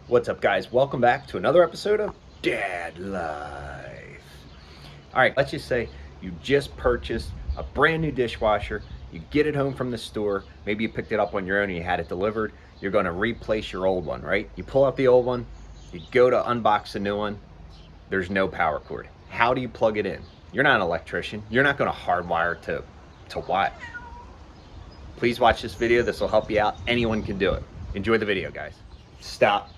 What's up, guys? Welcome back to another episode of Dadlife. All right, let's just say you just purchased a brand new dishwasher. You get it home from the store. Maybe you picked it up on your own and you had it delivered. You're going to replace your old one, right? You pull out the old one, you go to unbox the new one. There's no power cord. How do you plug it in? You're not an electrician. You're not going to hardwire to what? Please watch this video. This will help you out. Anyone can do it. Enjoy the video, guys. Stop.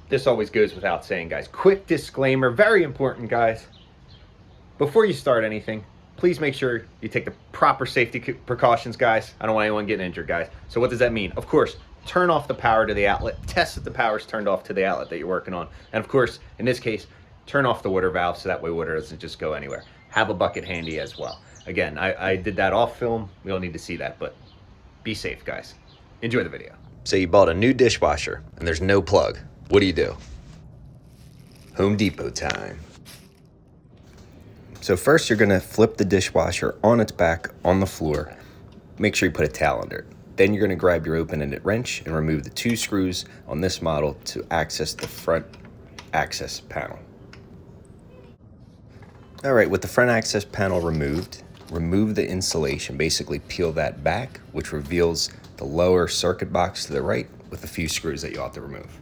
This always goes without saying, guys. Quick disclaimer, very important, guys. Before you start anything, please make sure you take the proper safety precautions, guys. I don't want anyone getting injured, guys. So what does that mean? Of course, turn off the power to the outlet. Test that the power is turned off to the outlet that you're working on. And of course, in this case, turn off the water valve so that way water doesn't just go anywhere. Have a bucket handy as well. Again, I did that off film. We don't need to see that, but be safe, guys. Enjoy the video. So you bought a new dishwasher and there's no plug. What do? Home Depot time. So first you're gonna flip the dishwasher on its back on the floor. Make sure you put a towel under it. Then you're gonna grab your open-ended wrench and remove the 2 screws on this model to access the front access panel. All right, with the front access panel removed, remove the insulation, basically peel that back, which reveals the lower circuit box to the right with a few screws that you'll have to remove.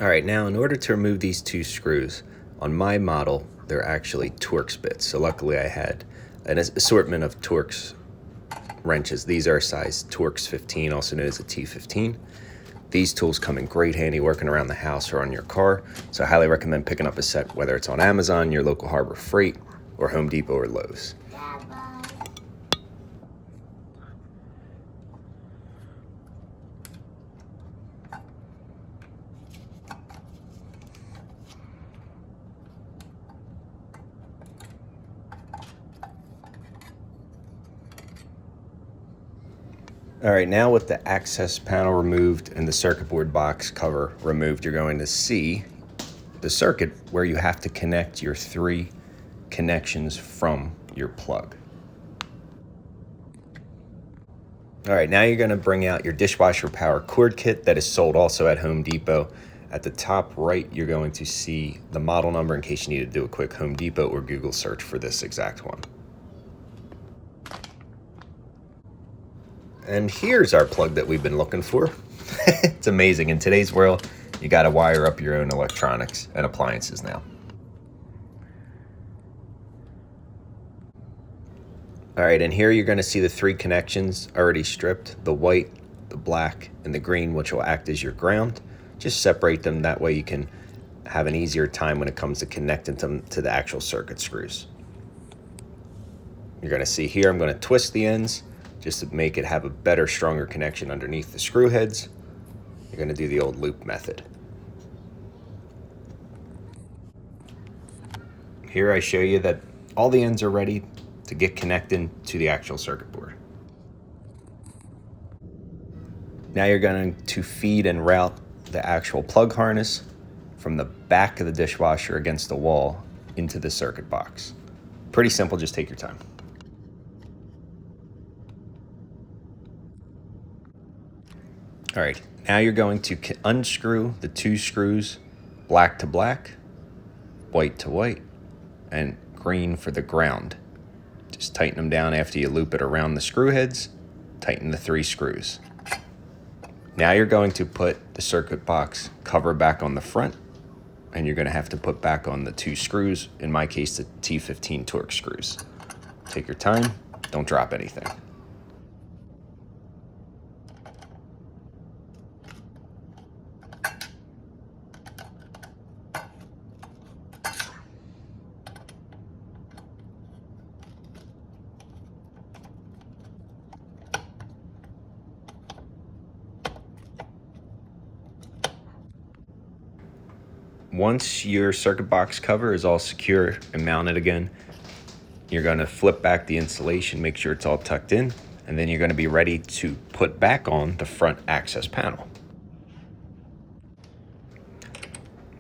All right, now in order to remove these 2 screws, on my model, they're actually Torx bits. So luckily I had an assortment of Torx wrenches. These are size Torx 15, also known as a T15. These tools come in great handy working around the house or on your car. So I highly recommend picking up a set, whether it's on Amazon, your local Harbor Freight, or Home Depot or Lowe's. All right, now with the access panel removed and the circuit board box cover removed, you're going to see the circuit where you have to connect your 3 connections from your plug. All right, now you're gonna bring out your dishwasher power cord kit that is sold also at Home Depot. At the top right, you're going to see the model number in case you need to do a quick Home Depot or Google search for this exact one. And here's our plug that we've been looking for. It's amazing. In today's world, you gotta wire up your own electronics and appliances now. All right, and here you're gonna see the 3 connections already stripped, the white, the black, and the green, which will act as your ground. Just separate them, that way you can have an easier time when it comes to connecting them to the actual circuit screws. You're gonna see here, I'm gonna twist the ends, just to make it have a better, stronger connection underneath the screw heads. You're gonna do the old loop method. Here I show you that all the ends are ready to get connected to the actual circuit board. Now you're going to feed and route the actual plug harness from the back of the dishwasher against the wall into the circuit box. Pretty simple, just take your time. All right, now you're going to unscrew the 2 screws, black to black, white to white, and green for the ground. Just tighten them down after you loop it around the screw heads, tighten the 3 screws. Now you're going to put the circuit box cover back on the front, and you're gonna have to put back on the 2 screws, in my case, the T15 Torx screws. Take your time, don't drop anything. Once your circuit box cover is all secure and mounted again, you're going to flip back the insulation, make sure it's all tucked in, and then you're going to be ready to put back on the front access panel.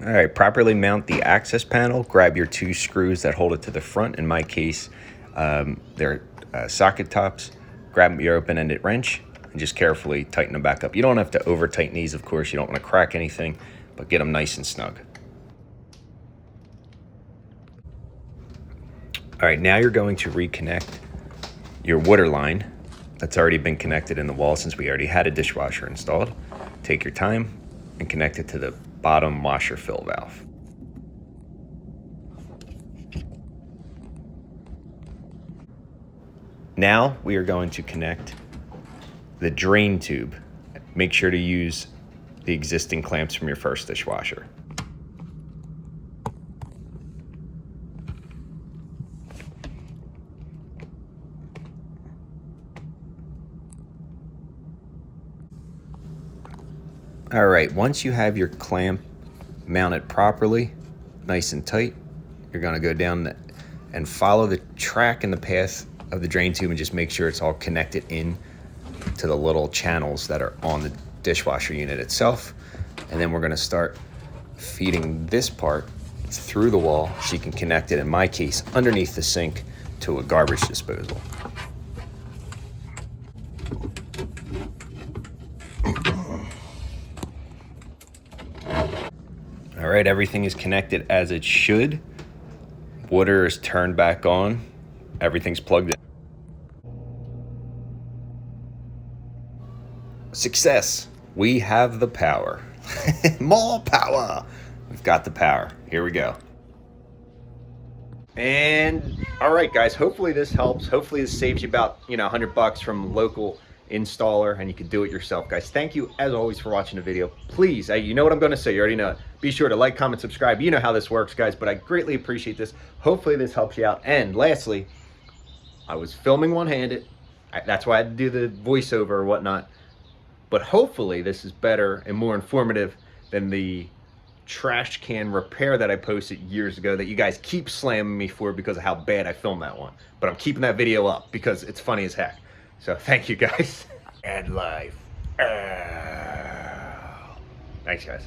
All right, properly mount the access panel. Grab your 2 screws that hold it to the front. In my case, they're socket tops. Grab your open-ended wrench and just carefully tighten them back up. You don't have to over tighten these, of course. You don't want to crack anything, but get them nice and snug. All right, now you're going to reconnect your water line that's already been connected in the wall since we already had a dishwasher installed. Take your time and connect it to the bottom washer fill valve. Now we are going to connect the drain tube. Make sure to use the existing clamps from your first dishwasher. All right, once you have your clamp mounted properly, nice and tight, you're gonna go down and follow the track and the path of the drain tube and just make sure it's all connected in to the little channels that are on the dishwasher unit itself. And then we're gonna start feeding this part through the wall so you can connect it, in my case, underneath the sink to a garbage disposal. All right, everything is connected as it should. Water is turned back on. Everything's plugged in. Success. We have the power. More power. We've got the power. Here we go. And all right, guys, hopefully this helps. Hopefully this saves you about, $100 from local installer, and you can do it yourself. Guys, thank you as always for watching the video. Please, you know what I'm going to say. You already know it. Be sure to like, comment, subscribe. You know how this works, guys, but I greatly appreciate this. Hopefully this helps you out. And lastly, I was filming one-handed. That's why I had to do the voiceover or whatnot. But hopefully this is better and more informative than the trash can repair that I posted years ago that you guys keep slamming me for because of how bad I filmed that one. But I'm keeping that video up because it's funny as heck. So thank you, guys. Dadlife. Thanks, guys.